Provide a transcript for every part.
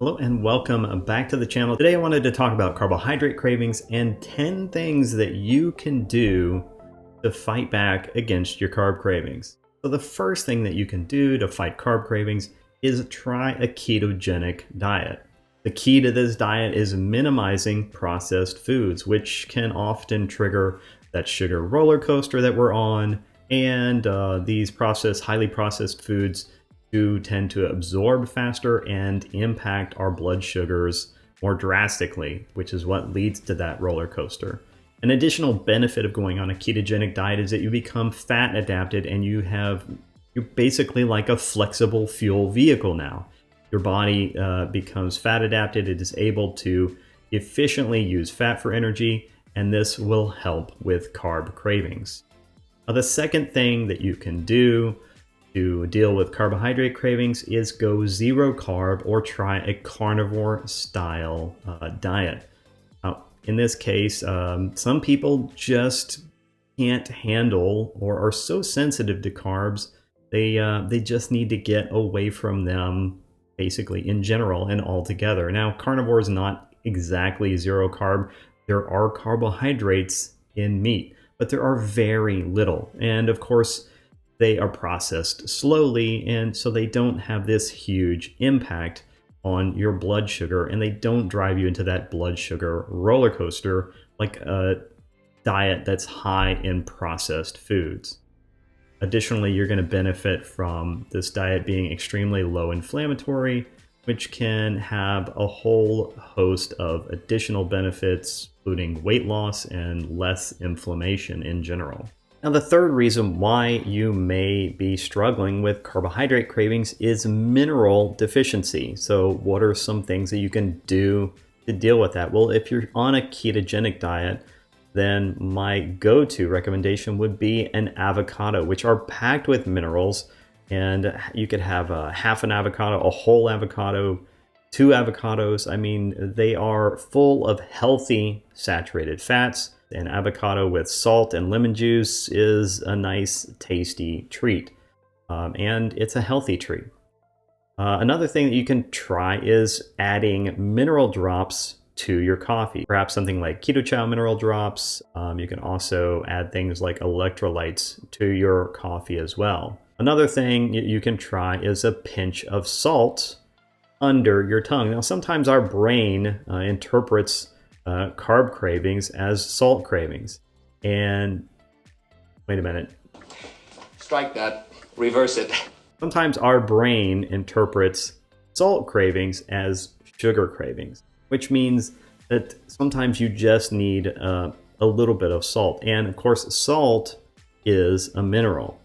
Hello and welcome back to the channel. Today I wanted to talk about carbohydrate cravings and 10 things that you can do to fight back against your carb cravings. So the first thing that you can do to fight carb cravings is try a ketogenic diet. The key to this diet is minimizing processed foods, which can often trigger that sugar roller coaster that we're on. And these highly processed foods do tend to absorb faster and impact our blood sugars more drastically, which is what leads to that roller coaster. An additional benefit of going on a ketogenic diet is that you become fat adapted and you're basically like a flexible fuel vehicle now. Your body becomes fat adapted. It is able to efficiently use fat for energy, and this will help with carb cravings. Now, the second thing that you can do to deal with carbohydrate cravings is go zero carb or try a carnivore style diet. In this case, some people just can't handle or are so sensitive to carbs, they just need to get away from them basically in general and altogether. Now, carnivore is not exactly zero carb. There are carbohydrates in meat, but there are very little. And of course, they are processed slowly, and so they don't have this huge impact on your blood sugar, and they don't drive you into that blood sugar roller coaster like a diet that's high in processed foods. Additionally, you're going to benefit from this diet being extremely low inflammatory, which can have a whole host of additional benefits, including weight loss and less inflammation in general. Now, the third reason why you may be struggling with carbohydrate cravings is mineral deficiency. So what are some things that you can do to deal with that? Well, if you're on a ketogenic diet, then my go-to recommendation would be an avocado, which are packed with minerals. And you could have a half an avocado, a whole avocado, 2 avocados. I mean, they are full of healthy saturated fats. An avocado with salt and lemon juice is a nice, tasty treat. And it's a healthy treat. Another thing that you can try is adding mineral drops to your coffee. Perhaps something like Keto Chow mineral drops. You can also add things like electrolytes to your coffee as well. Another thing you can try is a pinch of salt under your tongue. Now, sometimes our brain interprets carb cravings as salt cravings. And wait a minute. Strike that. Reverse it. Sometimes our brain interprets salt cravings as sugar cravings, which means that sometimes you just need a little bit of salt. And of course, salt is a mineral.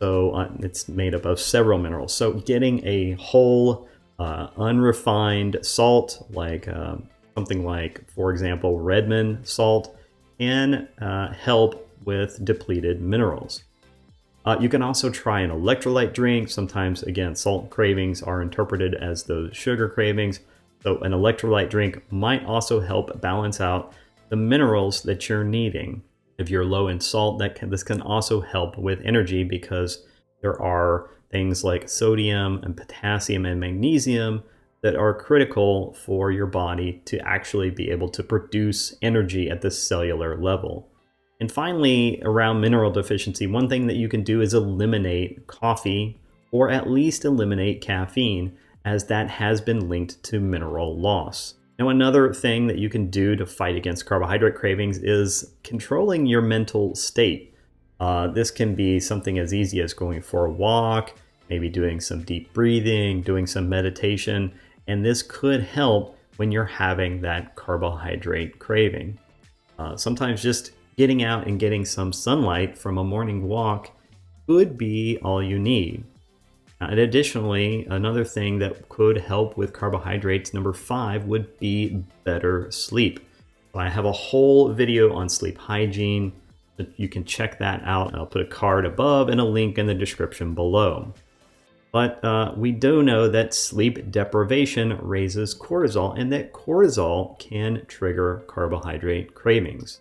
So it's made up of several minerals. So getting a whole unrefined salt like something like, for example, Redmond salt can help with depleted minerals. You can also try an electrolyte drink. Sometimes, again, salt cravings are interpreted as those sugar cravings. So an electrolyte drink might also help balance out the minerals that you're needing. If you're low in salt, this can also help with energy because there are things like sodium and potassium and magnesium that are critical for your body to actually be able to produce energy at the cellular level. And finally, around mineral deficiency, one thing that you can do is eliminate coffee, or at least eliminate caffeine, as that has been linked to mineral loss. Now, another thing that you can do to fight against carbohydrate cravings is controlling your mental state. This can be something as easy as going for a walk, maybe doing some deep breathing, doing some meditation, and this could help when you're having that carbohydrate craving. Sometimes just getting out and getting some sunlight from a morning walk could be all you need. And additionally, another thing that could help with carbohydrates, number 5, would be better sleep. I have a whole video on sleep hygiene. You can check that out. I'll put a card above and a link in the description below. But we do know that sleep deprivation raises cortisol, and that cortisol can trigger carbohydrate cravings.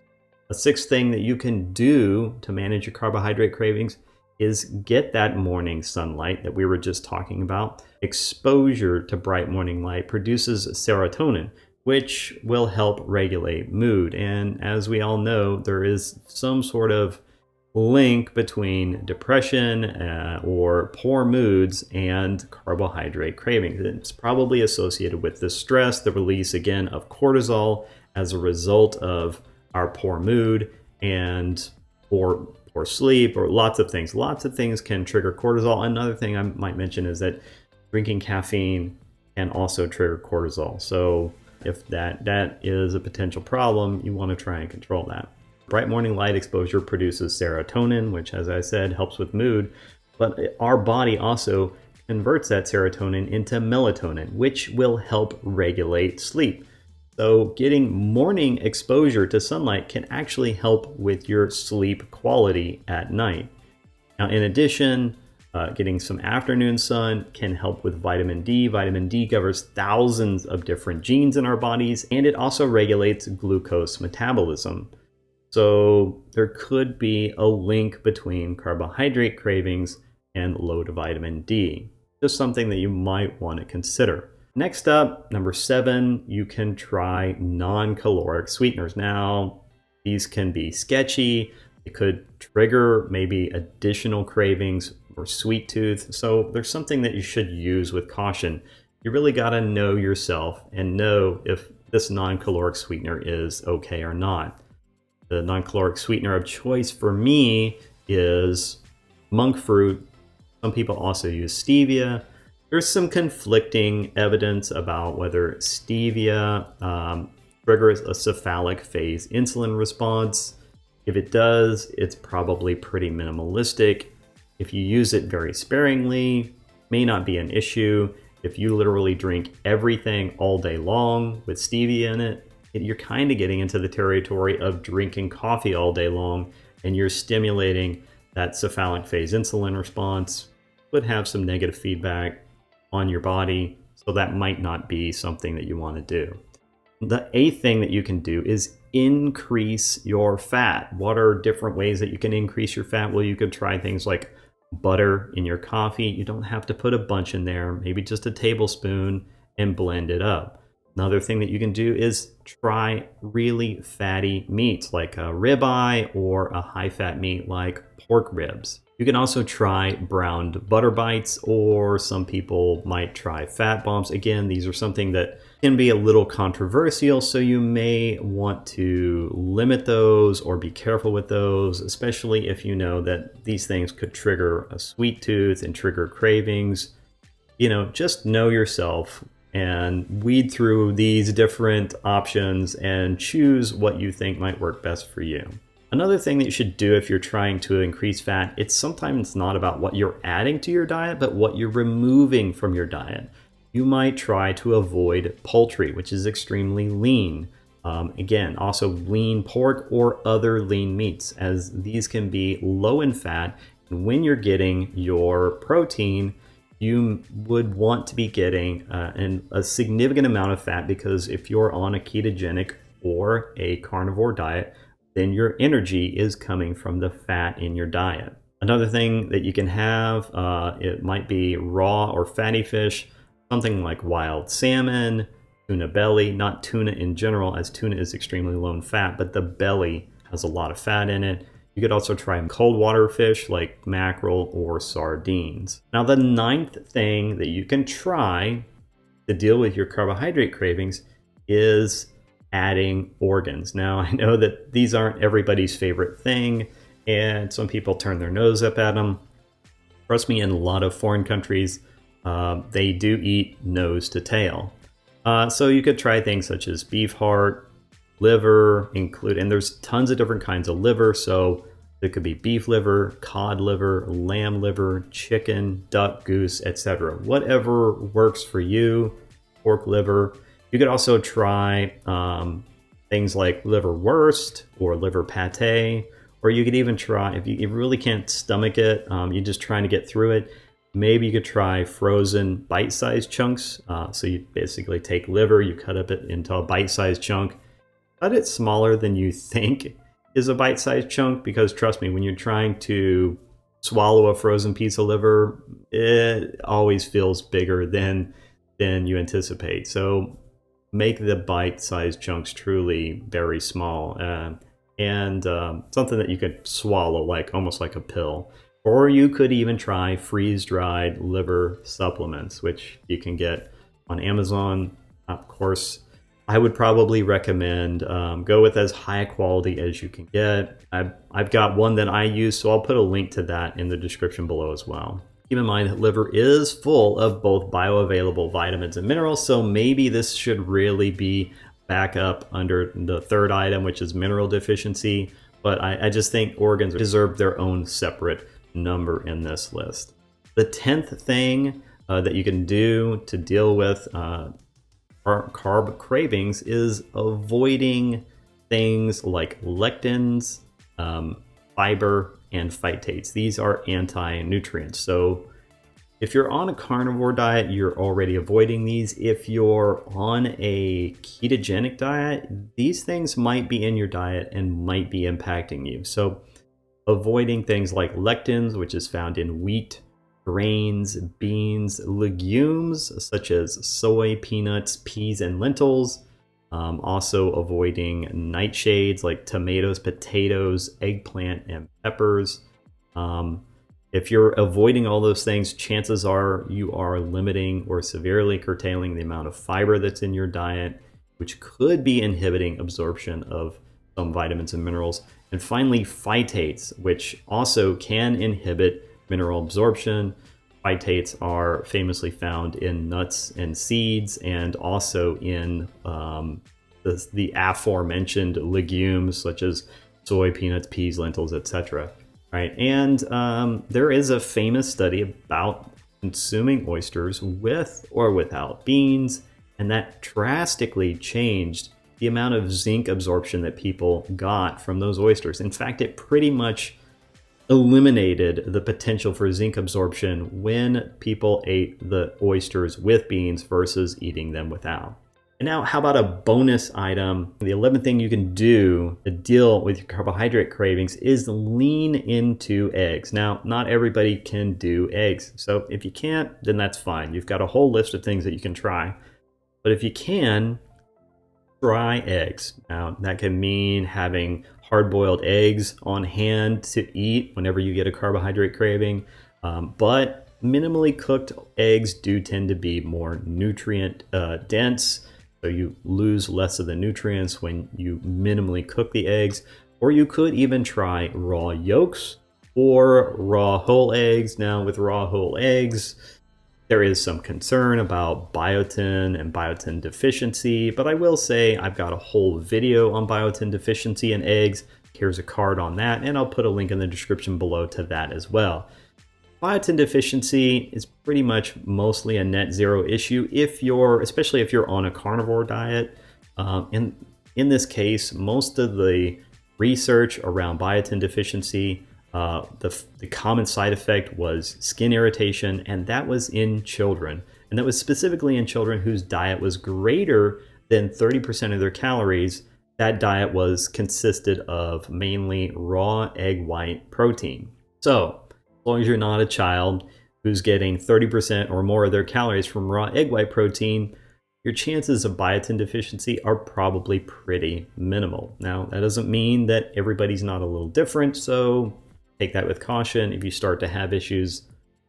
A sixth thing that you can do to manage your carbohydrate cravings is get that morning sunlight that we were just talking about. Exposure to bright morning light produces serotonin, which will help regulate mood. And as we all know, there is some sort of link between depression or poor moods and carbohydrate cravings. It's probably associated with the stress, the release again of cortisol as a result of our poor mood and poor sleep, or lots of things. Lots of things can trigger cortisol. Another thing I might mention is that drinking caffeine can also trigger cortisol. So if that is a potential problem, you want to try and control that. Bright morning light exposure produces serotonin, which, as I said, helps with mood. But our body also converts that serotonin into melatonin, which will help regulate sleep. So getting morning exposure to sunlight can actually help with your sleep quality at night. Now, in addition, getting some afternoon sun can help with vitamin D. Vitamin D covers thousands of different genes in our bodies, and it also regulates glucose metabolism. So there could be a link between carbohydrate cravings and low vitamin D. Just something that you might want to consider. Next up, number 7, you can try non-caloric sweeteners. Now, these can be sketchy. It could trigger maybe additional cravings or sweet tooth. So there's something that you should use with caution. You really got to know yourself and know if this non-caloric sweetener is okay or not. The non-caloric sweetener of choice for me is monk fruit. Some people also use stevia. There's some conflicting evidence about whether stevia triggers a cephalic phase insulin response. If it does, it's probably pretty minimalistic. If you use it very sparingly, may not be an issue. If you literally drink everything all day long with stevia in it, you're kind of getting into the territory of drinking coffee all day long, and you're stimulating that cephalic phase insulin response. Could have some negative feedback on your body, so that might not be something that you want to do. The 8th thing that you can do is increase your fat. What are different ways that you can increase your fat? Well, you could try things like butter in your coffee. You don't have to put a bunch in there, maybe just a tablespoon, and blend it up. Another thing that you can do is try really fatty meats like a ribeye or a high-fat meat like pork ribs. You can also try browned butter bites, or some people might try fat bombs. Again, these are something that can be a little controversial, so you may want to limit those or be careful with those, especially if you know that these things could trigger a sweet tooth and trigger cravings. Just know yourself and weed through these different options and choose what you think might work best for you. Another thing that you should do if you're trying to increase fat, it's sometimes not about what you're adding to your diet, but what you're removing from your diet. You might try to avoid poultry, which is extremely lean. Again, also lean pork or other lean meats, as these can be low in fat. And when you're getting your protein, you would want to be getting a significant amount of fat, because if you're on a ketogenic or a carnivore diet, then your energy is coming from the fat in your diet. Another thing that you can have, it might be raw or fatty fish, something like wild salmon, tuna belly, not tuna in general, as tuna is extremely low in fat, but the belly has a lot of fat in it. You could also try cold water fish like mackerel or sardines. Now, the 9th thing that you can try to deal with your carbohydrate cravings is adding organs. Now, I know that these aren't everybody's favorite thing, and some people turn their nose up at them. Trust me, in a lot of foreign countries, they do eat nose to tail. So you could try things such as beef heart, liver, and there's tons of different kinds of liver. So it could be beef liver, cod liver, lamb liver, chicken, duck, goose, etc. Whatever works for you. Pork liver. You could also try things like liverwurst or liver pate, or you could even try, if you really can't stomach it, you're just trying to get through it, maybe you could try frozen bite-sized chunks. So you basically take liver, you cut up it into a bite-sized chunk, cut it smaller than you think is a bite-sized chunk, because trust me, when you're trying to swallow a frozen piece of liver, it always feels bigger than you anticipate. So make the bite-sized chunks truly very small, and something that you could swallow, like almost like a pill. Or you could even try freeze-dried liver supplements, which you can get on Amazon. Of course, I would probably recommend go with as high quality as you can get. I've got one that I use, so I'll put a link to that in the description below as well. Keep in mind that liver is full of both bioavailable vitamins and minerals, so maybe this should really be back up under the third item, which is mineral deficiency. But I just think organs deserve their own separate number in this list. The 10th thing that you can do to deal with carb cravings is avoiding things like lectins, fiber, and phytates. These are anti-nutrients. So if you're on a carnivore diet, you're already avoiding these. If you're on a ketogenic diet, these things might be in your diet and might be impacting you. So avoiding things like lectins, which is found in wheat, grains, beans, legumes such as soy, peanuts, peas, and lentils. Also avoiding nightshades like tomatoes, potatoes, eggplant, and peppers. If you're avoiding all those things, chances are you are limiting or severely curtailing the amount of fiber that's in your diet, which could be inhibiting absorption of some vitamins and minerals. And finally, phytates, which also can inhibit mineral absorption. Phytates are famously found in nuts and seeds, and also in the aforementioned legumes such as soy, peanuts, peas, lentils, etc. Right? And there is a famous study about consuming oysters with or without beans, and that drastically changed the amount of zinc absorption that people got from those oysters. In fact, it pretty much eliminated the potential for zinc absorption when people ate the oysters with beans versus eating them without. And now, how about a bonus item? The 11th thing you can do to deal with your carbohydrate cravings is lean into eggs. Now, not everybody can do eggs. So if you can't, then that's fine. You've got a whole list of things that you can try. But if you can, try eggs. Now, that can mean having hard-boiled eggs on hand to eat whenever you get a carbohydrate craving. But minimally cooked eggs do tend to be more nutrient dense. So you lose less of the nutrients when you minimally cook the eggs. Or you could even try raw yolks or raw whole eggs. Now, with raw whole eggs, there is some concern about biotin and biotin deficiency, but I will say I've got a whole video on biotin deficiency in eggs. Here's a card on that, and I'll put a link in the description below to that as well. Biotin deficiency is pretty much mostly a net zero issue especially if you're on a carnivore diet. And in this case, most of the research around biotin deficiency, the common side effect was skin irritation, and that was in children. And that was specifically in children whose diet was greater than 30% of their calories. That diet consisted of mainly raw egg white protein. So, as long as you're not a child who's getting 30% or more of their calories from raw egg white protein, your chances of biotin deficiency are probably pretty minimal. Now, that doesn't mean that everybody's not a little different, so take that with caution. If you start to have issues,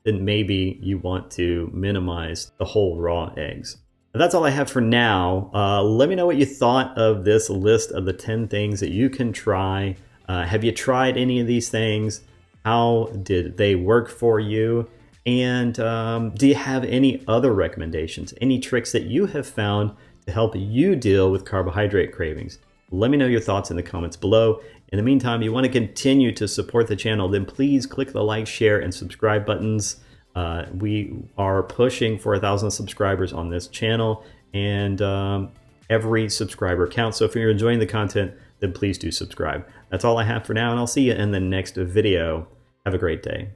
then maybe you want to minimize the whole raw eggs. That's all I have for now. Let me know what you thought of this list of the 10 things that you can try. Have you tried any of these things? How did they work for you? And do you have any other recommendations, any tricks that you have found to help you deal with carbohydrate cravings? Let me know your thoughts in the comments below. In the meantime, you want to continue to support the channel, then please click the like, share, and subscribe buttons. We are pushing for 1,000 subscribers on this channel, and every subscriber counts. So if you're enjoying the content, then please do subscribe. That's all I have for now, and I'll see you in the next video. Have a great day.